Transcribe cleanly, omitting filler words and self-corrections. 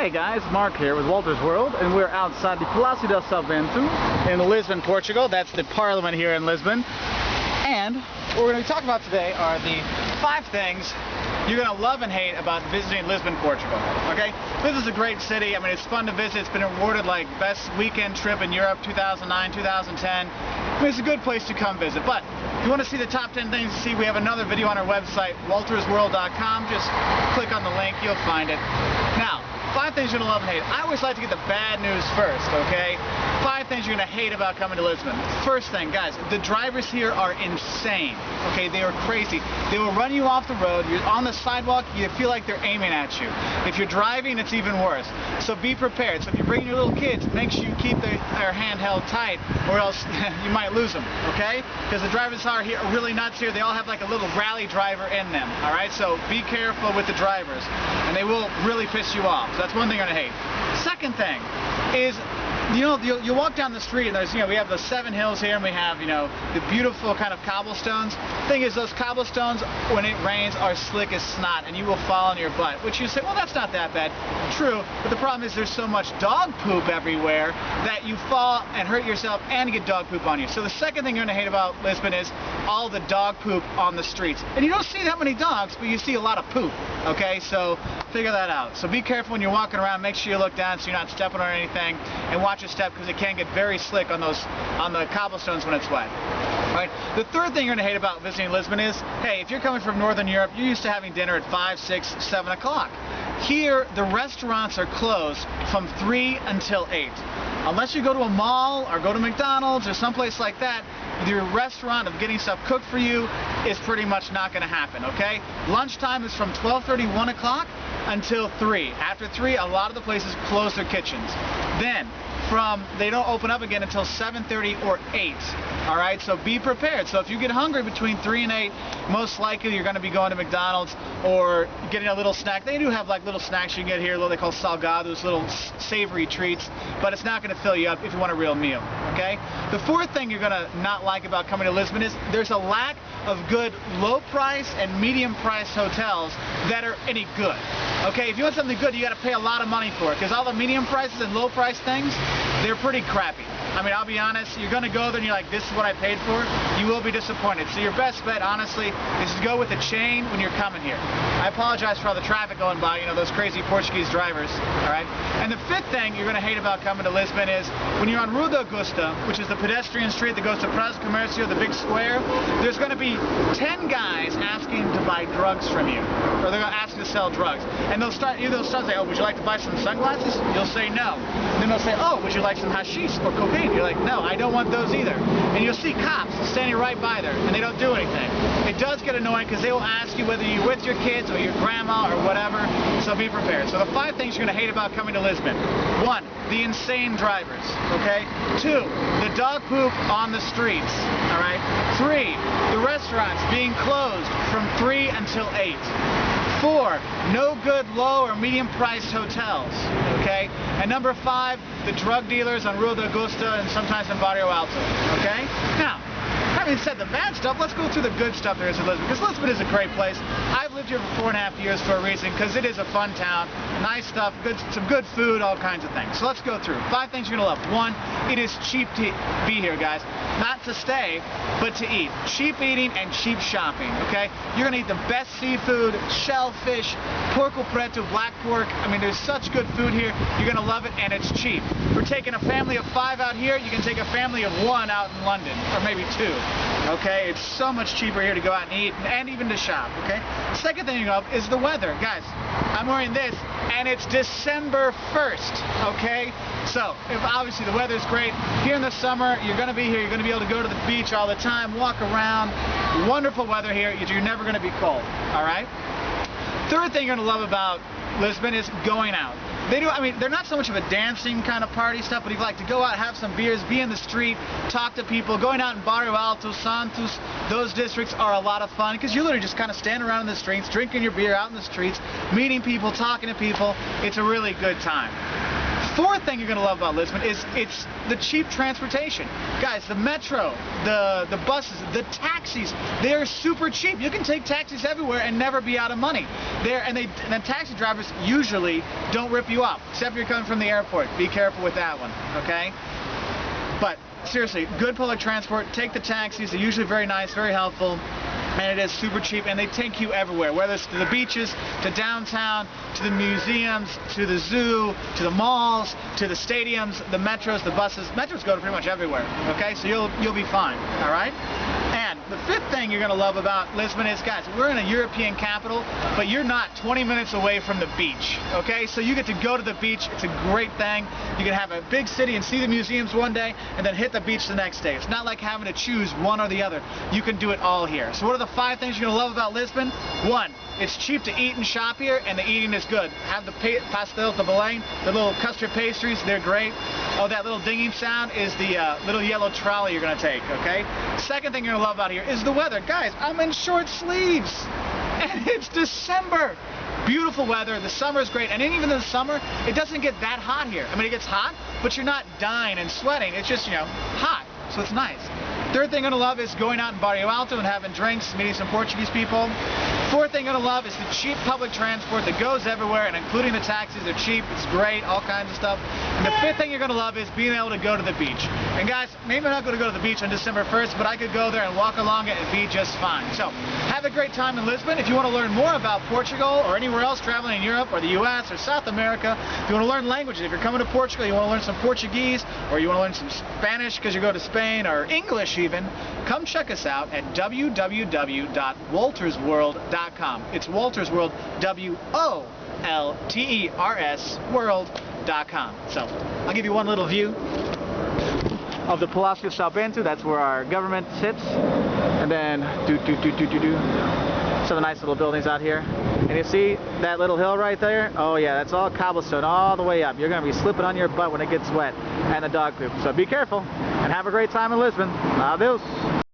Hey guys, Mark here with Walter's World, and we're outside the Palácio del Salvento in Lisbon, Portugal. That's the Parliament here in Lisbon. And what we're going to be talking about today are the 5 things you're going to love and hate about visiting Lisbon, Portugal. Okay? This is a great city. I mean, it's fun to visit. It's been awarded like best weekend trip in Europe 2009, 2010. I mean, it's a good place to come visit. But if you want to see the top 10 things to see, we have another video on our website, waltersworld.com. Just click on the link, you'll find it. Now, 5 things you're going to love and hate. I always like to get the bad news first, okay? 5 things you're going to hate about coming to Lisbon. First thing, guys, the drivers here are insane, okay? They are crazy. They will run you off the road. You're on the sidewalk, you feel like they're aiming at you. If you're driving, it's even worse. So be prepared. So if you're bringing your little kids, make sure you keep their hand held tight, or else you might lose them, okay? Because the drivers are here are really nuts here. They all have like a little rally driver in them, all right? So be careful with the drivers, and they will really piss you off. So that's one thing you're going to hate. Second thing is, you know, you walk down the street and there's, we have the 7 hills here, and we have, the beautiful kind of cobblestones. Thing is, those cobblestones, when it rains, are slick as snot, and you will fall on your butt. Which you say, well, that's not that bad. True, but the problem is there's so much dog poop everywhere that you fall and hurt yourself and get dog poop on you. So the second thing you're going to hate about Lisbon is all the dog poop on the streets. And you don't see that many dogs, but you see a lot of poop, okay? So figure that out. So be careful when you're walking around. Make sure you look down so you're not stepping on anything, and watch your step, because it can get very slick on the cobblestones when it's wet. Right? The third thing you're going to hate about visiting Lisbon is, hey, if you're coming from Northern Europe, you're used to having dinner at 5, 6, 7 o'clock. Here, the restaurants are closed from 3 until 8. Unless you go to a mall or go to McDonald's or someplace like that, your restaurant of getting stuff cooked for you is pretty much not going to happen, okay? Lunchtime is from 12:30, 1 o'clock until 3. After 3, a lot of the places close their kitchens. Then, they don't open up again until 7:30 or 8. Alright, so be prepared. So if you get hungry between 3 and 8, most likely you're going to be going to McDonald's or getting a little snack. They do have like little snacks you can get here, they call salgados, little savory treats, but it's not going to fill you up if you want a real meal. Okay? The fourth thing you're going to not like about coming to Lisbon is there's a lack of good low price and medium price hotels that are any good. Okay, if you want something good, you got to pay a lot of money for it, because all the medium prices and low price things, they're pretty crappy. I mean, I'll be honest, you're going to go there and you're like, this is what I paid for, you will be disappointed. So your best bet, honestly, is to go with a chain when you're coming here. I apologize for all the traffic going by, those crazy Portuguese drivers, alright? And the fifth thing you're going to hate about coming to Lisbon is, when you're on Rua de Augusta, which is the pedestrian street that goes to Praça Comércio, the big square, there's going to be 10 guys asking to buy drugs from you, or they're going to ask you to sell drugs. And they'll start say, oh, would you like to buy some sunglasses? You'll say no. And then they'll say, oh, would you like some hashish or cocaine? You're like, no, I don't want those either. And you'll see cops standing right by there, and they don't do anything. It does get annoying, because they will ask you whether you're with your kids or your grandma or whatever, so be prepared. So the 5 things you're going to hate about coming to Lisbon. 1, the insane drivers, okay? 2, the dog poop on the streets, all right? 3, the restaurants being closed from 3 until 8. 4, no good low or medium priced hotels, okay? And number 5, the drug dealers on Rua de Augusta and sometimes in Bairro Alto, okay? Now, having said the bad stuff, let's go through the good stuff there is in Lisbon, because Lisbon is a great place. I've lived here for 4.5 years for a reason, because it is a fun town, nice stuff, some good food, all kinds of things. So let's go through 5 things you're going to love. 1, it is cheap to be here, guys. Not to stay, but to eat. Cheap eating and cheap shopping, okay? You're going to eat the best seafood, shellfish, porco preto, black pork. I mean, there's such good food here. You're going to love it, and it's cheap. We're taking a family of 5 out here. You can take a family of 1 out in London, or maybe 2. Okay, it's so much cheaper here to go out and eat, and even to shop, okay? Second thing you know is the weather. Guys, I'm wearing this, and it's December 1st, okay? So, obviously the weather's great. Here in the summer, you're going to be here, you're going to be able to go to the beach all the time, walk around. Wonderful weather here, you're never going to be cold, alright? Third thing you're going to love about Lisbon is going out. They're not so much of a dancing kind of party stuff, but if you like to go out, have some beers, be in the street, talk to people, going out in Bairro Alto, Santos, those districts are a lot of fun, because you literally just kind of stand around in the streets, drinking your beer out in the streets, meeting people, talking to people. It's a really good time. Fourth thing you're going to love about Lisbon is it's the cheap transportation. Guys, the metro, the buses, the taxis, they're super cheap. You can take taxis everywhere and never be out of money. And the taxi drivers usually don't rip you off, except if you're coming from the airport. Be careful with that one, okay? But seriously, good public transport. Take the taxis. They're usually very nice, very helpful. And it is super cheap, and they take you everywhere, whether it's to the beaches, to downtown, to the museums, to the zoo, to the malls, to the stadiums, the metros, the buses. Metros go to pretty much everywhere, okay? So you'll be fine, all right? And the fifth thing you're going to love about Lisbon is, guys, we're in a European capital, but you're not 20 minutes away from the beach, okay? So you get to go to the beach. It's a great thing. You can have a big city and see the museums one day, and then hit the beach the next day. It's not like having to choose one or the other. You can do it all here. So what are the 5 things you're going to love about Lisbon? 1, it's cheap to eat and shop here, and the eating is good. Have the pastel de Belém, the little custard pastries, they're great. Oh, that little dinging sound is the little yellow trolley you're going to take, okay? Second thing you're going to love out here is the weather. Guys, I'm in short sleeves, and it's December. Beautiful weather. The summer is great, and even in the summer, it doesn't get that hot here. I mean, it gets hot, but you're not dying and sweating. It's just, hot, so it's nice. Third thing I'm going to love is going out in Bairro Alto and having drinks, meeting some Portuguese people. Fourth thing I'm going to love is the cheap public transport that goes everywhere, and including the taxis. They're cheap, it's great, all kinds of stuff. And the fifth thing you're going to love is being able to go to the beach. And guys, maybe I'm not going to go to the beach on December 1st, but I could go there and walk along it and be just fine. So, have a great time in Lisbon. If you want to learn more about Portugal or anywhere else traveling in Europe or the US or South America, if you want to learn languages, if you're coming to Portugal, you want to learn some Portuguese, or you want to learn some Spanish because you go to Spain, or English even, come check us out at www.woltersworld.com. It's Wolters World, WOLTERS World.com. So, I'll give you one little view of the Palácio de São Bento. That's where our government sits. And then, some nice little buildings out here. And you see that little hill right there? Oh yeah, that's all cobblestone all the way up. You're going to be slipping on your butt when it gets wet, and the dog poop. So be careful, and have a great time in Lisbon. Adios.